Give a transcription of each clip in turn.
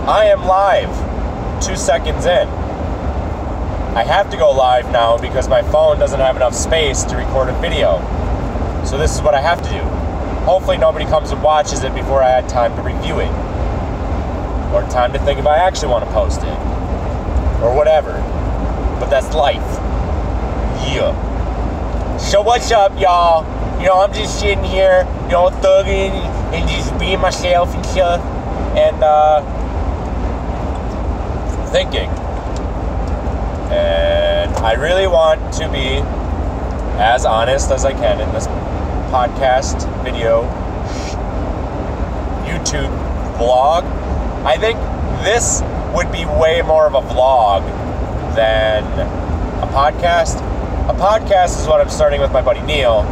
I am live 2 seconds in. I have to go live now because my phone doesn't have enough space to record a video. So this is what I have to do. Hopefully nobody comes and watches it before I had time to review it. Or time to think if I actually want to post it. Or whatever. But that's life. Yeah. So what's up, y'all? You know, I'm just sitting here, you know, thugging and just being myself and stuff. And, thinking. And I really want to be as honest as I can in this podcast, video, YouTube vlog. I think this would be way more of a vlog than a podcast. A podcast is what I'm starting with my buddy Neil.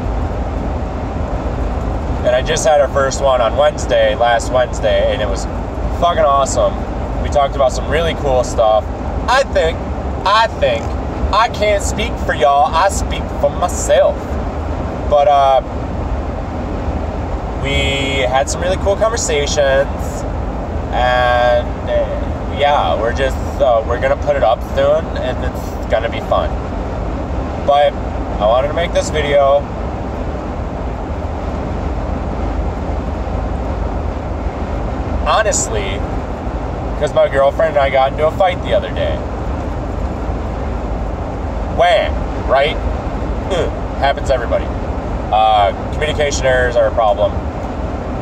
And I just had our first one on last Wednesday, and it was fucking awesome. We talked about some really cool stuff. I think, I can't speak for y'all, I speak for myself. But, we had some really cool conversations, and, yeah, we're gonna put it up soon, and it's gonna be fun. But, I wanted to make this video. Honestly, because my girlfriend and I got into a fight the other day. Wham! Right? Happens to everybody. Communication errors are a problem.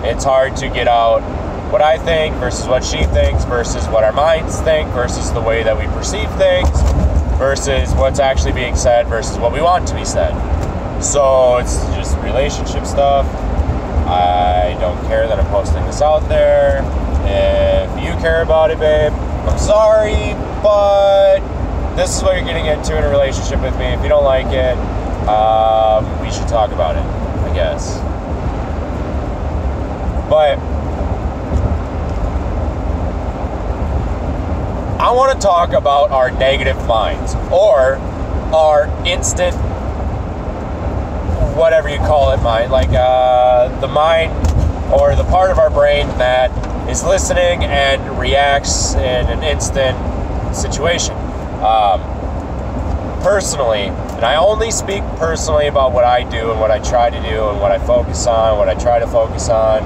It's hard to get out what I think versus what she thinks versus what our minds think versus the way that we perceive things versus what's actually being said versus what we want to be said. So it's just relationship stuff. I don't care that I'm posting this out there. If you care about it, babe, I'm sorry, but this is what you're getting into in a relationship with me. If you don't like it, we should talk about it, I guess. But I want to talk about our negative minds, or our instant, whatever you call it, mind, like the mind or the part of our brain that is listening and reacts in an instant situation. Personally, and I only speak personally about what I do and what I try to do and what I focus on, what I try to focus on.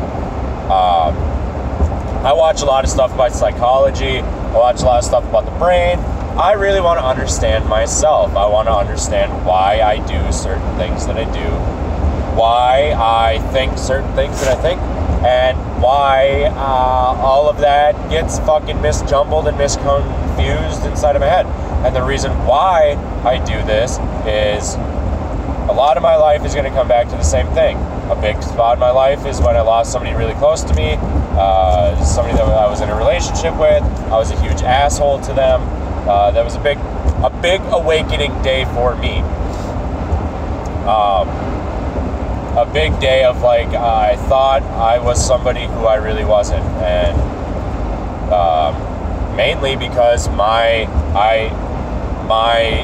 I watch a lot of stuff about psychology. I watch a lot of stuff about the brain. I really want to understand myself. I want to understand why I do certain things that I do, why I think certain things that I think, and why all of that gets fucking misjumbled and misconfused inside of my head. And the reason why I do this is a lot of my life is going to come back to the same thing. A big spot in my life is when I lost somebody really close to me, somebody that I was in a relationship with. I was a huge asshole to them. That was a big awakening day for me. A big day of like, I thought I was somebody who I really wasn't. And mainly because my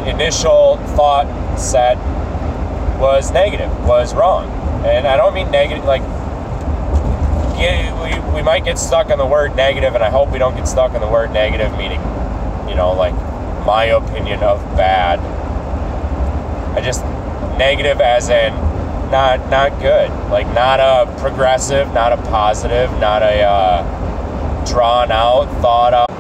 initial thought set was negative, was wrong. And I don't mean negative, like, we might get stuck on the word negative, and I hope we don't get stuck on the word negative, meaning, you know, like, my opinion of bad. I just, negative as in not good. Like, not a progressive, not a positive, not a drawn out, thought out.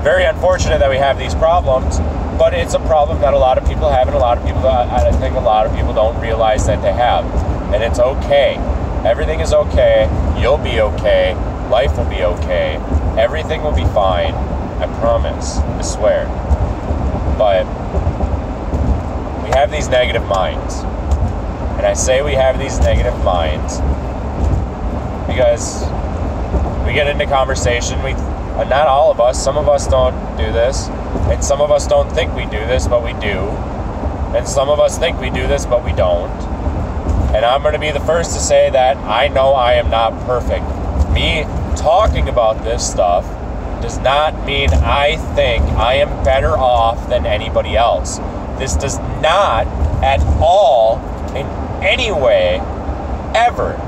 Very unfortunate that we have these problems, but it's a problem that a lot of people have, and I think a lot of people don't realize that they have. And it's okay. Everything is okay. You'll be okay. Life will be okay. Everything will be fine. I promise. I swear. But we have these negative minds. And I say we have these negative minds because we get into conversation. Not all of us. Some of us don't do this. And some of us don't think we do this, but we do. And some of us think we do this, but we don't. And I'm going to be the first to say that I know I am not perfect. Me talking about this stuff does not mean I think I am better off than anybody else. This does not at all, in any way, ever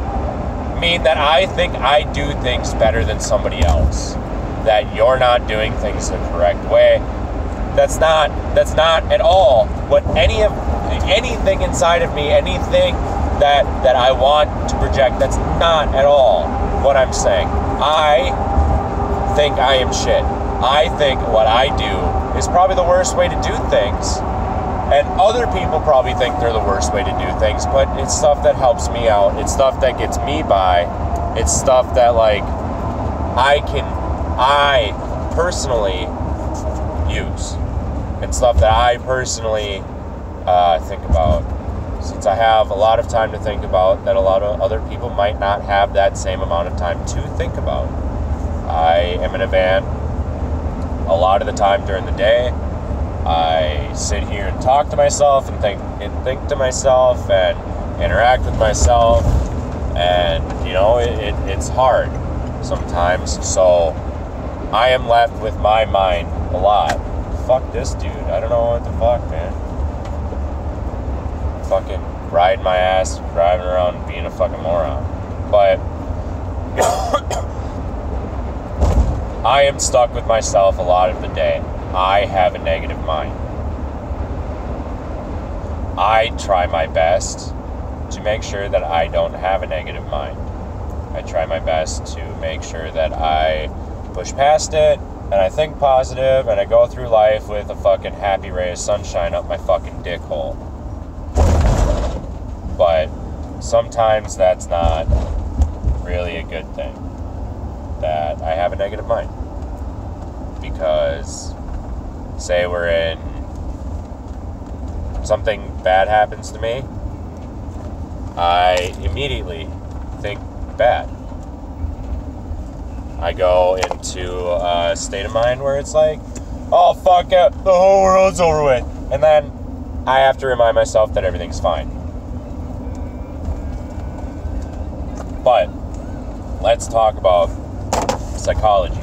mean that I think I do things better than somebody else. that you're not doing things the correct way. That's not at all what anything inside of me, anything that I want to project, that's not at all what I'm saying. I think I am shit. I think what I do is probably the worst way to do things. And other people probably think they're the worst way to do things, but it's stuff that helps me out. It's stuff that gets me by. It's stuff that, like, I personally use. It's stuff that I personally think about. Since I have a lot of time to think about that a lot of other people might not have that same amount of time to think about. I am in a van a lot of the time during the day. I sit here and talk to myself and think to myself and interact with myself, and it's hard sometimes. So I am left with my mind a lot. Fuck this dude. I don't know what the fuck, man. Fucking riding my ass, driving around being a fucking moron. But I am stuck with myself a lot of the day. I have a negative mind. I try my best to make sure that I don't have a negative mind. I try my best to make sure that I push past it and I think positive and I go through life with a fucking happy ray of sunshine up my fucking dick hole. But sometimes that's not really a good thing, that I have a negative mind. Because say we're in, something bad happens to me, I immediately think bad. I go into a state of mind where it's like, oh fuck it, the whole world's over with. And then I have to remind myself that everything's fine. But let's talk about psychology.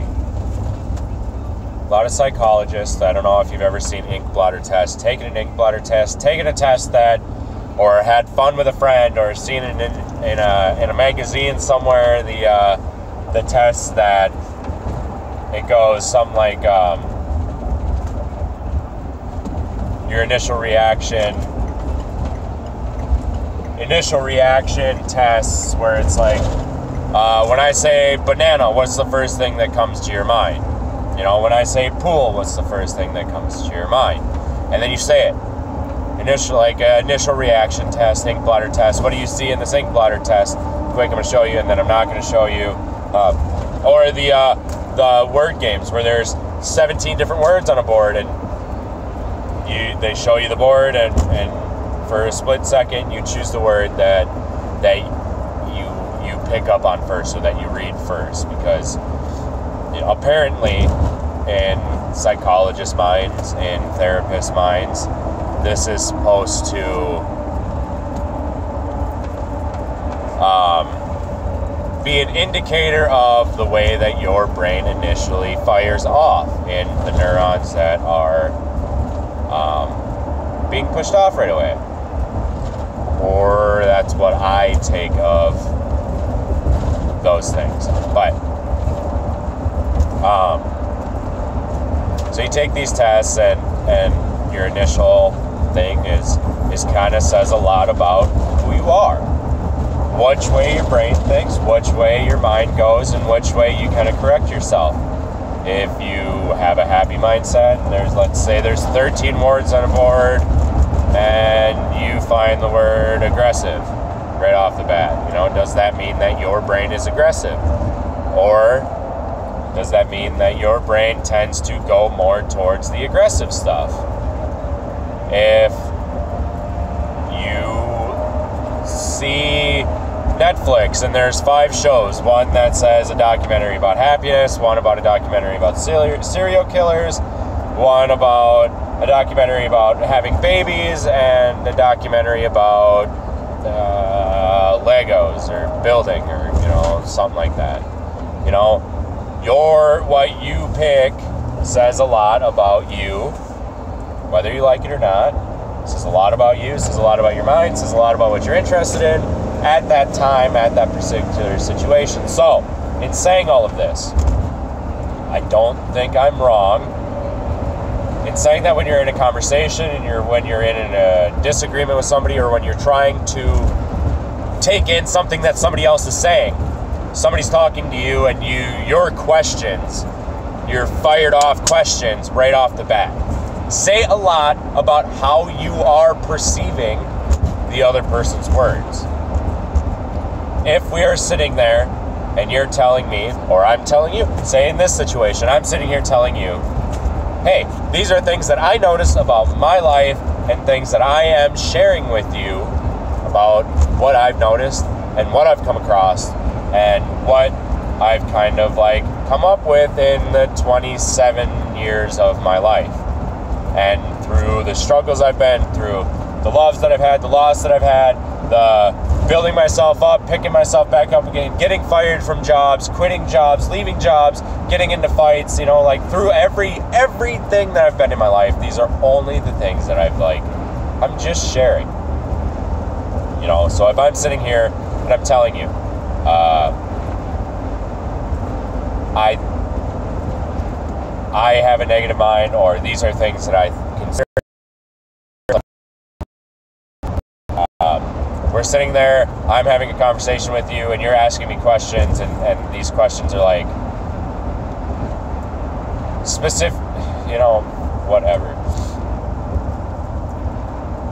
A lot of psychologists, I don't know if you've ever seen ink blotter tests, taken an ink blotter test, taken a test that, or had fun with a friend, or seen it in a magazine somewhere, the test that it goes something like your initial reaction tests, where it's like, when I say banana, what's the first thing that comes to your mind? When I say pool, what's the first thing that comes to your mind? And then you say it. Initial reaction test, ink blotter test. What do you see in this ink blotter test? Quick, I'm going to show you, and then I'm not going to show you. Or the word games, where there's 17 different words on a board, and they show you the board, and for a split second, you choose the word that you pick up on first, or that you read first, because apparently in psychologists' minds, in therapists' minds, this is supposed to be an indicator of the way that your brain initially fires off in the neurons that are being pushed off right away. Or that's what I take of those things. But so you take these tests, and your initial thing is kind of says a lot about who you are, which way your brain thinks, which way your mind goes, and which way you kind of correct yourself. If you have a happy mindset, and let's say there's 13 words on a board, and you find the word aggressive right off the bat, does that mean that your brain is aggressive? Or does that mean that your brain tends to go more towards the aggressive stuff? If you see Netflix and there's 5 shows, one that says a documentary about happiness, one about a documentary about serial killers, one about a documentary about having babies, and a documentary about Legos or building, or something like that. What you pick says a lot about you, whether you like it or not. It says a lot about you, says a lot about your mind, says a lot about what you're interested in at that time, at that particular situation. So, in saying all of this, I don't think I'm wrong. In saying that when you're in a conversation and when you're in a disagreement with somebody, or when you're trying to take in something that somebody else is saying. Somebody's talking to you and your questions, your fired off questions right off the bat, say a lot about how you are perceiving the other person's words. If we are sitting there and you're telling me, or I'm telling you, say in this situation, I'm sitting here telling you, hey, these are things that I notice about my life and things that I am sharing with you about what I've noticed and what I've come across and what I've kind of like come up with in the 27 years of my life. And through the struggles I've been through, the loves that I've had, the loss that I've had, the building myself up, picking myself back up again, getting fired from jobs, quitting jobs, leaving jobs, getting into fights, you know, like through everything that I've been in my life, these are only the things that I'm just sharing. You know, so if I'm sitting here and I'm telling you, I have a negative mind, or these are things that I consider. We're sitting there, I'm having a conversation with you, and you're asking me questions, and these questions are like specific, you know, whatever.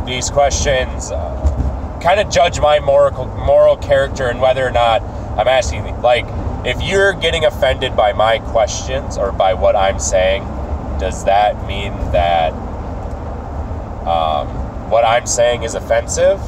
These questions kind of judge my moral character and whether or not I'm asking, like, if you're getting offended by my questions or by what I'm saying, does that mean that what I'm saying is offensive?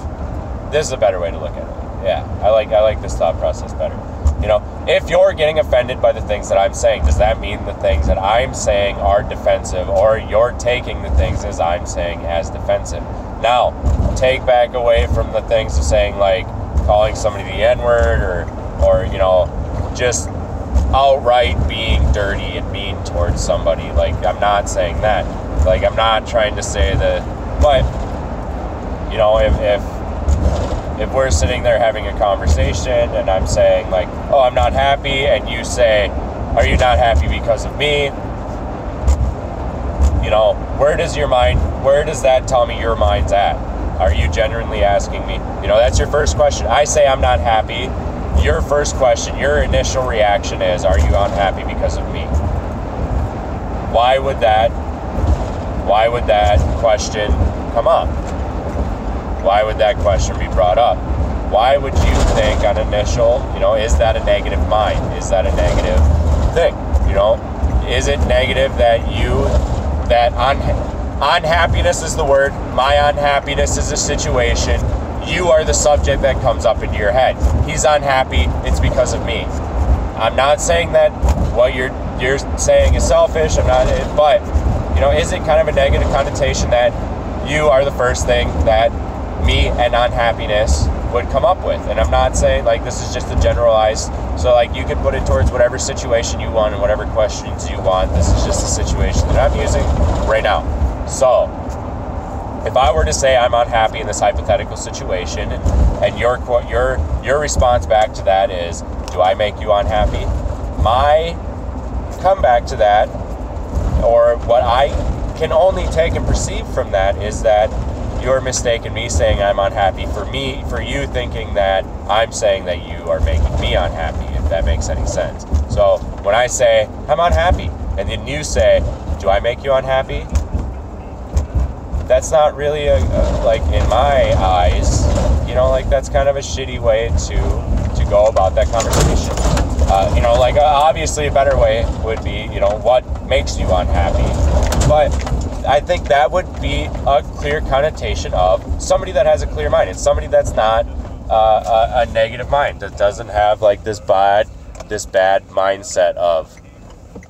This is a better way to look at it. Yeah, I like this thought process better. You know, if you're getting offended by the things that I'm saying, does that mean the things that I'm saying are defensive, or you're taking the things as I'm saying as defensive? Now, take back away from the things of saying, like, calling somebody the N-word, or you know, just outright being dirty and mean towards somebody. Like, I'm not saying that. Like, I'm not trying to say that, but, you know, if we're sitting there having a conversation and I'm saying, like, oh, I'm not happy, and you say, are you not happy because of me? You know, where does that tell me your mind's at? Are you genuinely asking me? You know, that's your first question. I say I'm not happy. Your first question, your initial reaction is, are you unhappy because of me? Why would that question come up? Why would that question be brought up? Why would you think on initial, you know, is that a negative mind? Is that a negative thing? You know, is it negative that unhappiness is the word, my unhappiness is a situation, you are the subject that comes up into your head. He's unhappy, it's because of me. I'm not saying that what you're saying is selfish, but, you know, is it kind of a negative connotation that you are the first thing that me and unhappiness would come up with? And I'm not saying, like, this is just a generalized, so, like, you can put it towards whatever situation you want and whatever questions you want. This is just a situation that I'm using right now. So, if I were to say I'm unhappy in this hypothetical situation, and your response back to that is, do I make you unhappy? My comeback to that, or what I can only take and perceive from that, is that you're mistaken me saying I'm unhappy for you thinking that I'm saying that you are making me unhappy, if that makes any sense. So when I say I'm unhappy, and then you say, do I make you unhappy? That's not really like, in my eyes, you know, like, that's kind of a shitty way to go about that conversation. You know, like, obviously a better way would be, you know, what makes you unhappy? But I think that would be a clear connotation of somebody that has a clear mind. It's somebody that's not a negative mind, that doesn't have, like, this bad mindset of,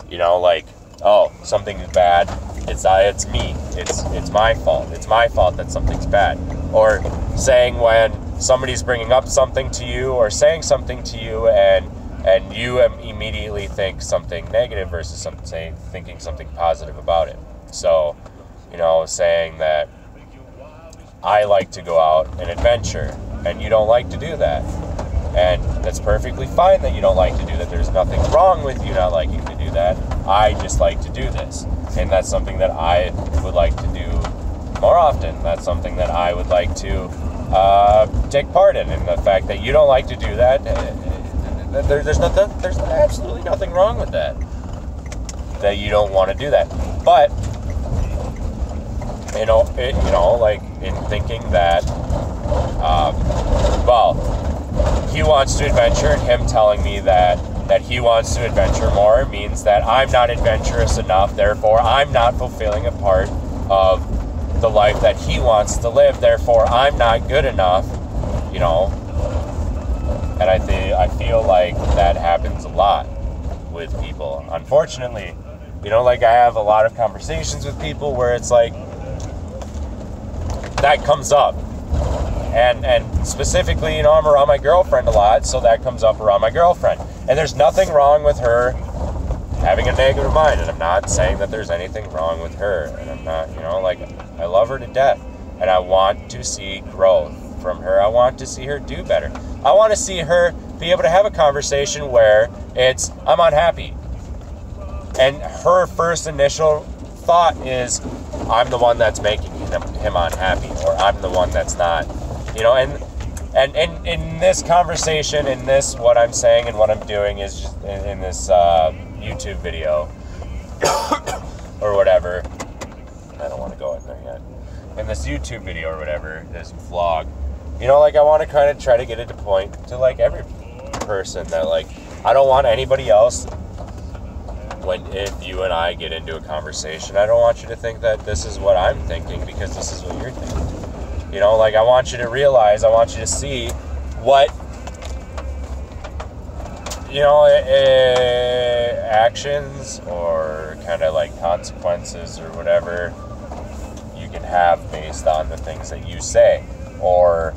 you know, like, oh, something's bad, it's me, it's my fault, that something's bad. Or saying when somebody's bringing up something to you or saying something to you, and you immediately think something negative versus thinking something positive about it. So, you know, saying that I like to go out and adventure, and you don't like to do that. And that's perfectly fine that you don't like to do that. There's nothing wrong with you not liking to do that. I just like to do this. And that's something that I would like to do more often. That's something that I would like to take part in. And the fact that you don't like to do that, there's absolutely nothing wrong with that. That you don't want to do that. But, like in thinking that, he wants to adventure, and him telling me that he wants to adventure more means that I'm not adventurous enough, therefore I'm not fulfilling a part of the life that he wants to live, therefore I'm not good enough, and I feel like that happens a lot with people, unfortunately. I have a lot of conversations with people where it's like that comes up. And specifically, I'm around my girlfriend a lot, so that comes up around my girlfriend. And there's nothing wrong with her having a negative mind, and I'm not saying that there's anything wrong with her. And I'm not, I love her to death, and I want to see growth from her. I want to see her do better. I want to see her be able to have a conversation where it's, I'm unhappy. And her first initial thought is, I'm the one that's making him unhappy, or I'm the one that's not. And in this conversation, in this, what I'm saying and what I'm doing is just in this YouTube video or whatever. I don't want to go in there yet. In this YouTube video or whatever, this vlog, I want to kind of try to get it to point to every person that I don't want anybody else. If you and I get into a conversation, I don't want you to think that this is what I'm thinking because this is what you're thinking. I want you to realize, I want you to see what, actions or kind of consequences or whatever you can have based on the things that you say. Or,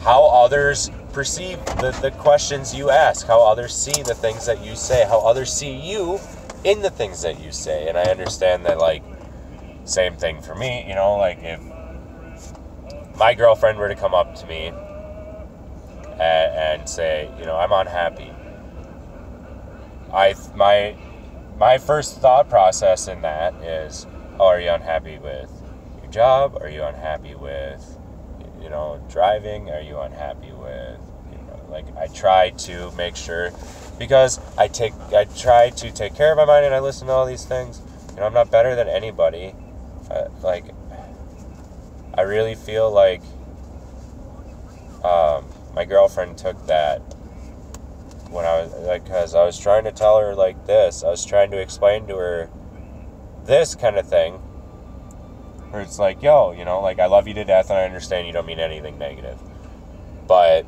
how others perceive the questions you ask, how others see the things that you say, how others see you in the things that you say. And I understand that, same thing for me, if my girlfriend were to come up to me and say, I'm unhappy, my first thought process in that is, are you unhappy with your job? Are you unhappy with, driving? Are you unhappy with, I try to make sure, because I try to take care of my mind and I listen to all these things. I'm not better than anybody. I really feel like my girlfriend took that when I was, because I was trying to tell her this. I was trying to explain to her this kind of thing, where it's yo, I love you to death and I understand you don't mean anything negative. But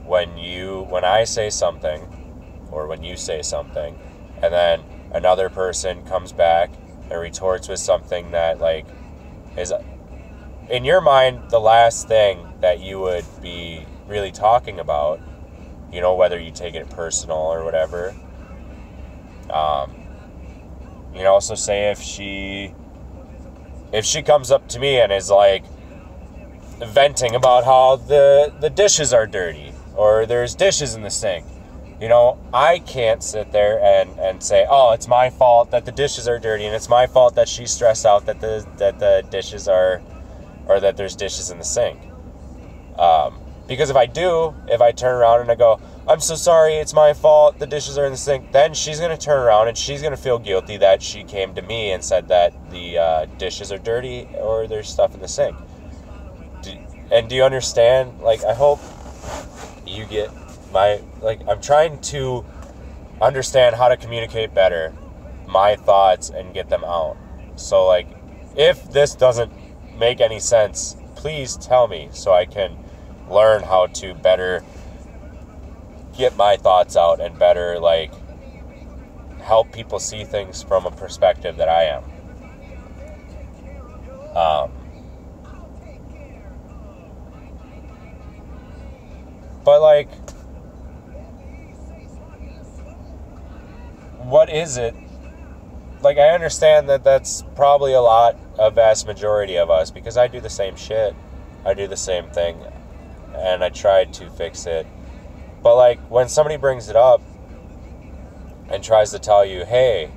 when I say something, or when you say something, and then another person comes back and retorts with something that is in your mind the last thing that you would be really talking about, whether you take it personal or whatever. So say if she comes up to me and is venting about how the dishes are dirty, or there's dishes in the sink, I can't sit there and say, oh, it's my fault that the dishes are dirty, and it's my fault that she's stressed out that the dishes are, or that there's dishes in the sink. Because if I turn around and I go, I'm so sorry, it's my fault, the dishes are in the sink, then she's going to turn around and she's going to feel guilty that she came to me and said that the dishes are dirty or there's stuff in the sink. Do you understand? I hope you get I'm trying to understand how to communicate better my thoughts and get them out. So if this doesn't make any sense, please tell me so I can learn how to better get my thoughts out and better help people see things from a perspective that I am. But what is it? I understand that that's probably a vast majority of us, because I do the same shit. I do the same thing, and I tried to fix it. But when somebody brings it up, and tries to tell you, hey,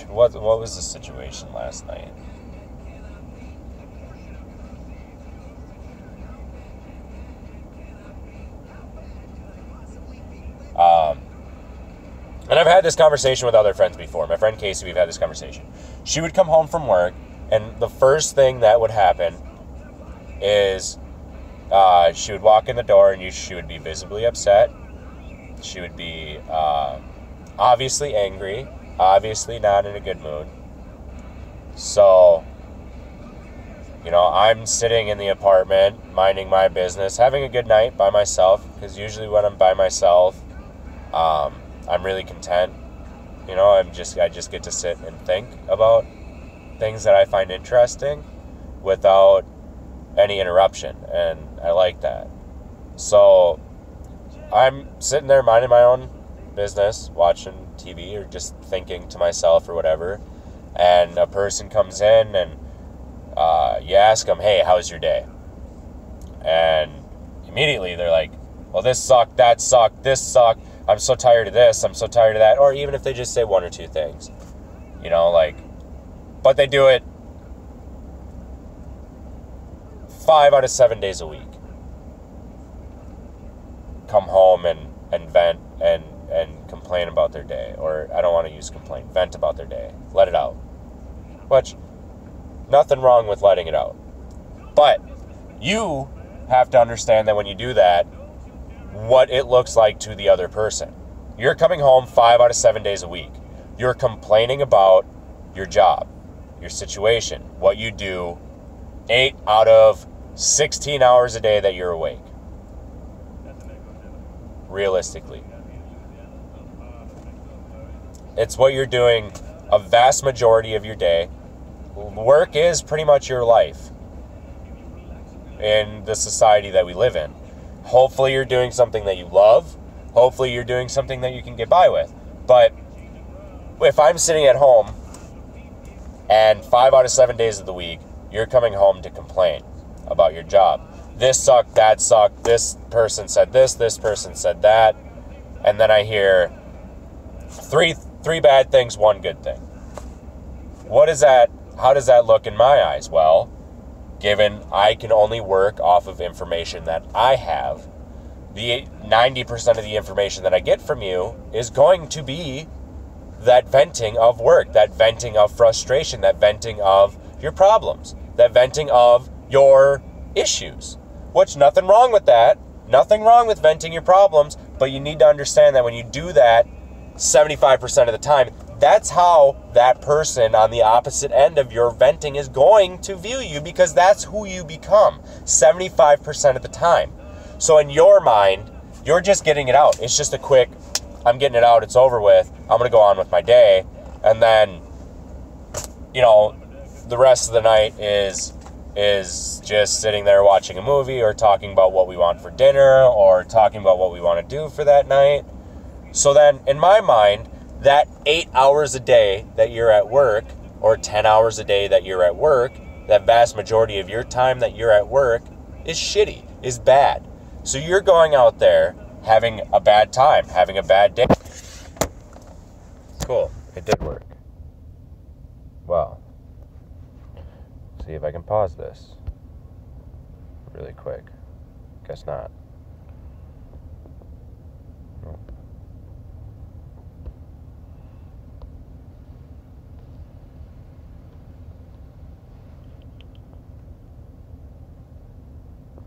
what was the situation last night? And I've had this conversation with other friends before. My friend Casey, we've had this conversation. She would come home from work, and the first thing that would happen is she would walk in the door, and she would be visibly upset. She would be obviously angry, obviously not in a good mood. So, I'm sitting in the apartment, minding my business, having a good night by myself, because usually when I'm by myself, I'm really content. I just get to sit and think about things that I find interesting without any interruption, and I like that. So I'm sitting there minding my own business, watching TV or just thinking to myself or whatever, and a person comes in and you ask them, hey, how's your day? And immediately they're like, well, this sucked, that sucked, this sucked, I'm so tired of this, I'm so tired of that. Or even if they just say one or two things, but they do it 5 out of 7 days a week. Come home and vent and complain about their day. Or I don't want to use complain, vent about their day. Let it out. Which, nothing wrong with letting it out. But you have to understand that when you do that, what it looks like to the other person. You're coming home 5 out of 7 days a week. You're complaining about your job, your situation, what you do 8 out of 16 hours a day that you're awake. Realistically. It's what you're doing a vast majority of your day. Work is pretty much your life in the society that we live in. Hopefully you're doing something that you love. Hopefully you're doing something that you can get by with. But if I'm sitting at home and 5 out of 7 days of the week, you're coming home to complain about your job. This sucked, that sucked, this person said this person said that, and then I hear three bad things, one good thing. What is that? How does that look in my eyes? Well, given I can only work off of information that I have, the 90% of the information that I get from you is going to be that venting of work, that venting of frustration, that venting of your problems, that venting of your issues. Which, nothing wrong with that. Nothing wrong with venting your problems, but you need to understand that when you do that 75% of the time, that's how that person on the opposite end of your venting is going to view you, because that's who you become 75% of the time. So in your mind, you're just getting it out. It's just a quick, I'm getting it out, it's over with, I'm going to go on with my day. And then, the rest of the night is just sitting there watching a movie or talking about what we want for dinner or talking about what we want to do for that night. So then, in my mind, that 8 hours a day that you're at work, or 10 hours a day that you're at work, that vast majority of your time that you're at work is shitty, is bad. So you're going out there having a bad time, having a bad day. Cool, it did work. Well, see if I can pause this really quick. Guess not. No.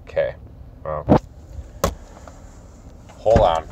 Okay, well, hold on.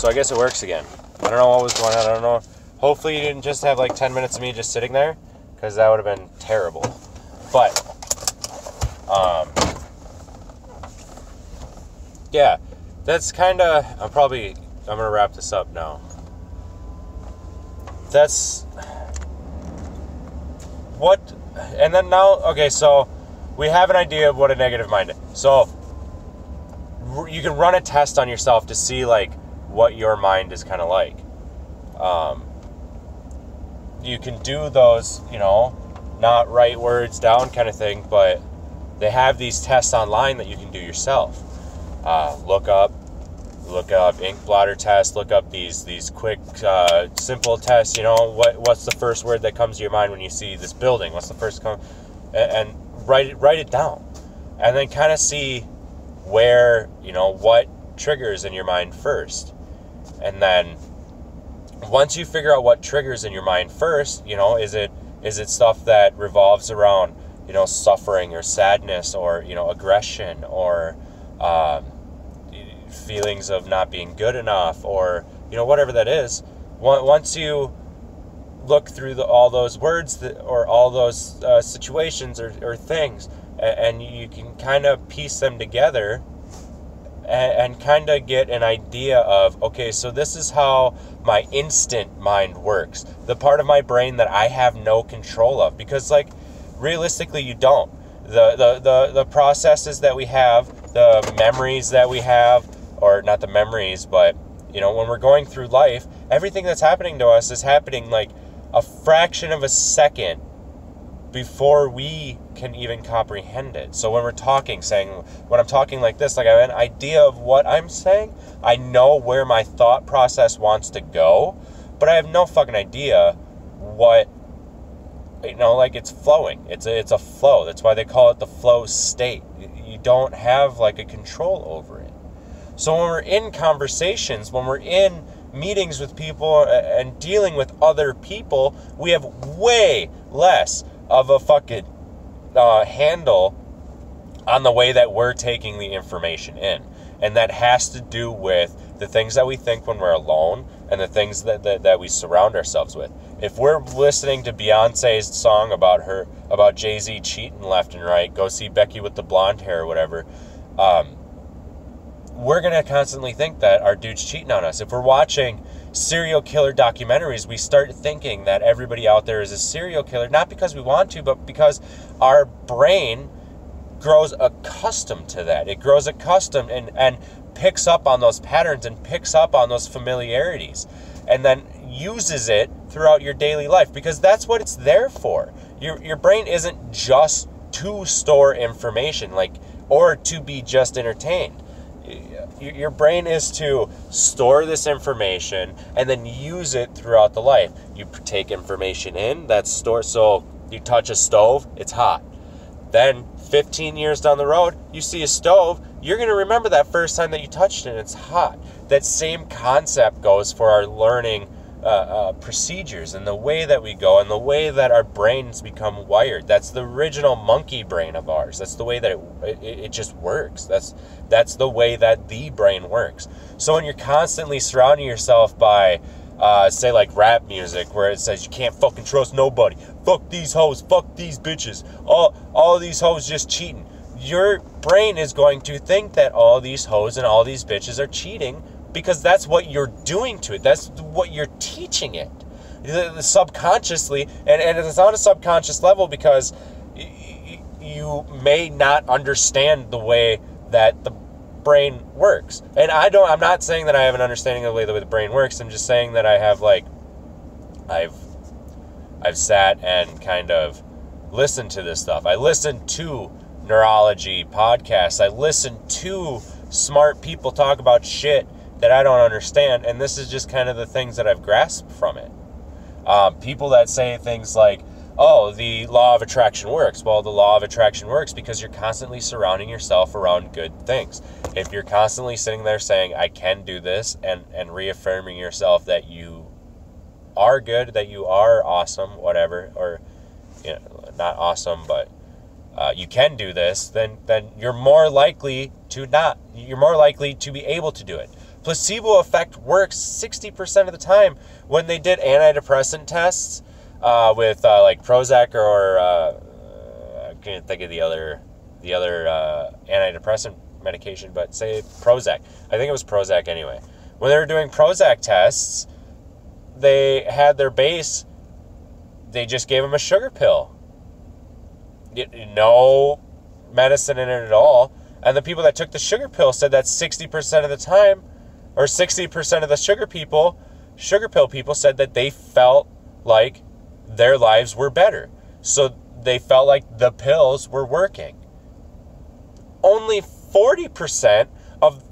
So I guess it works again. I don't know what was going on. I don't know. Hopefully you didn't just have like 10 minutes of me just sitting there, because that would have been terrible. But, yeah, that's kind of, I'm going to wrap this up now. That's what, and then now, okay, so we have an idea of what a negative mind is. So you can run a test on yourself to see like what your mind is kind of like. You can do those, not write words down kind of thing, but they have these tests online that you can do yourself. Look up ink blotter test, look up these quick, simple tests, what's the first word that comes to your mind when you see this building, what's the first and write it down, and then kind of see where, what triggers in your mind first. And then once you figure out what triggers in your mind first, is it stuff that revolves around, suffering or sadness or, aggression or feelings of not being good enough or, whatever that is. Once you look through all those words or all those situations or things, and you can kind of piece them together and kind of get an idea of, okay, so this is how my instant mind works. The part of my brain that I have no control of, because like realistically you don't. The processes that we have, the memories that we have, or not the memories, but when we're going through life, everything that's happening to us is happening like a fraction of a second before we can even comprehend it. So when we're talking, when I'm talking like this, like I have an idea of what I'm saying, I know where my thought process wants to go, but I have no fucking idea what, like it's flowing. It's a flow. That's why they call it the flow state. You don't have like a control over it. So when we're in conversations, when we're in meetings with people and dealing with other people, we have way less of a fucking handle on the way that we're taking the information in. And that has to do with the things that we think when we're alone and the things that we surround ourselves with. If we're listening to Beyonce's song about Jay-Z cheating left and right, go see Becky with the blonde hair or whatever, we're going to constantly think that our dude's cheating on us. If we're watching serial killer documentaries, we start thinking that everybody out there is a serial killer, not because we want to, but because our brain grows accustomed to that. It grows accustomed and picks up on those patterns and picks up on those familiarities and then uses it throughout your daily life, because that's what it's there for. Your brain isn't just to store information, or to be just entertained. Your brain is to store this information and then use it throughout the life. You take information in, that's stored. So you touch a stove, it's hot. Then 15 years down the road, you see a stove, you're going to remember that first time that you touched it and it's hot. That same concept goes for our learning procedures and the way that we go and the way that our brains become wired. That's the original monkey brain of ours. That's the way that it just works. That's the way that the brain works. So when you're constantly surrounding yourself by say like rap music where it says you can't fucking trust nobody, fuck these hoes, fuck these bitches, all these hoes just cheating, your brain is going to think that all these hoes and all these bitches are cheating, because that's what you're doing to it. That's what you're teaching it. Subconsciously, and it's on a subconscious level, because you may not understand the way that the brain works. And I'm not saying that I have an understanding of the way the brain works. I'm just saying that I have I've sat and kind of listened to this stuff. I listened to neurology podcasts. I listen to smart people talk about shit that I don't understand, and this is just kind of the things that I've grasped from it. People that say things like, oh, the law of attraction works. Well, the law of attraction works because you're constantly surrounding yourself around good things. If you're constantly sitting there saying, I can do this, and reaffirming yourself that you are good, that you are awesome, whatever, or not awesome, but you can do this, then you're more likely to be able to do it. placebo effect works 60% of the time. When they did antidepressant tests with like Prozac or I can't think of the other antidepressant medication, but say Prozac. I think it was Prozac anyway. When they were doing Prozac tests, they had their base, they just gave them a sugar pill. No medicine in it at all. And the people that took the sugar pill said that 60% of the time, or 60% of the sugar pill people said that they felt like their lives were better. So they felt like the pills were working. Only 40% of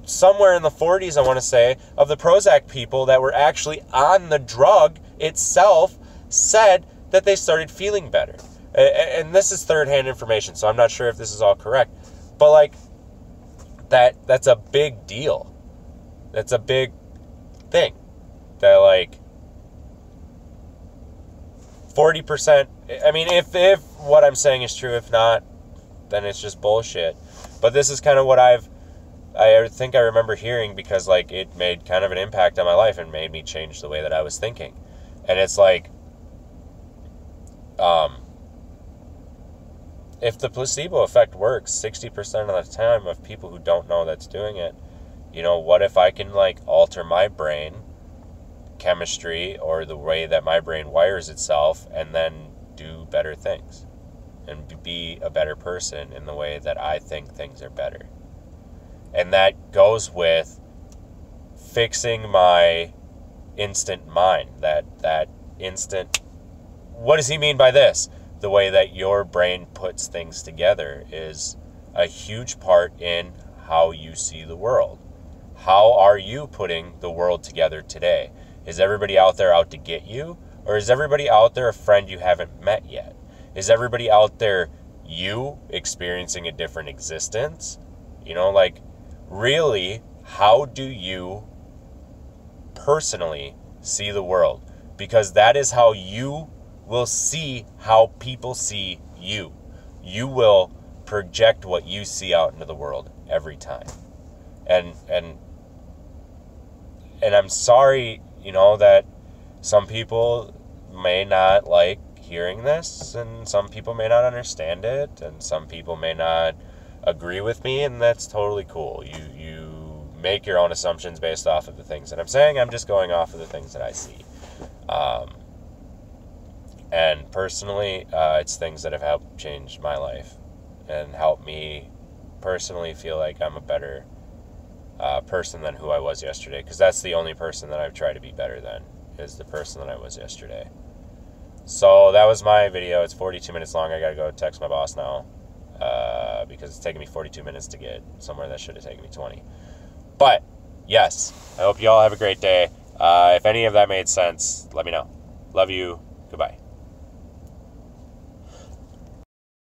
somewhere in the 40s, I want to say, of the Prozac people that were actually on the drug itself said that they started feeling better. And this is third-hand information, so I'm not sure if this is all correct. But, like, that's a big deal. That's a big thing. That, like, 40%... I mean, if what I'm saying is true, if not, then it's just bullshit. But this is kind of what I think I remember hearing, because, like, it made kind of an impact on my life and made me change the way that I was thinking. And it's like, if the placebo effect works 60% of the time of people who don't know that's doing it, you know, what if I can, like, alter my brain chemistry or the way that my brain wires itself and then do better things and be a better person in the way that I think things are better. And that goes with fixing my instant mind, that instant... What does he mean by this? The way that your brain puts things together is a huge part in how you see the world. How are you putting the world together today? Is everybody out there out to get you? Or is everybody out there a friend you haven't met yet? Is everybody out there you experiencing a different existence? You know, like, really, how do you personally see the world? Because that is how you will see how people see you. You will project what you see out into the world every time. And I'm sorry, you know, that some people may not like hearing this, and some people may not understand it, and some people may not agree with me, and that's totally cool. You make your own assumptions based off of the things that I'm saying. I'm just going off of the things that I see. And personally, it's things that have helped change my life and helped me personally feel like I'm a better person than who I was yesterday. Because that's the only person that I've tried to be better than, is the person that I was yesterday. So that was my video. It's 42 minutes long. I got to go text my boss now because it's taking me 42 minutes to get somewhere that should have taken me 20. But, yes, I hope you all have a great day. If any of that made sense, let me know. Love you. Goodbye.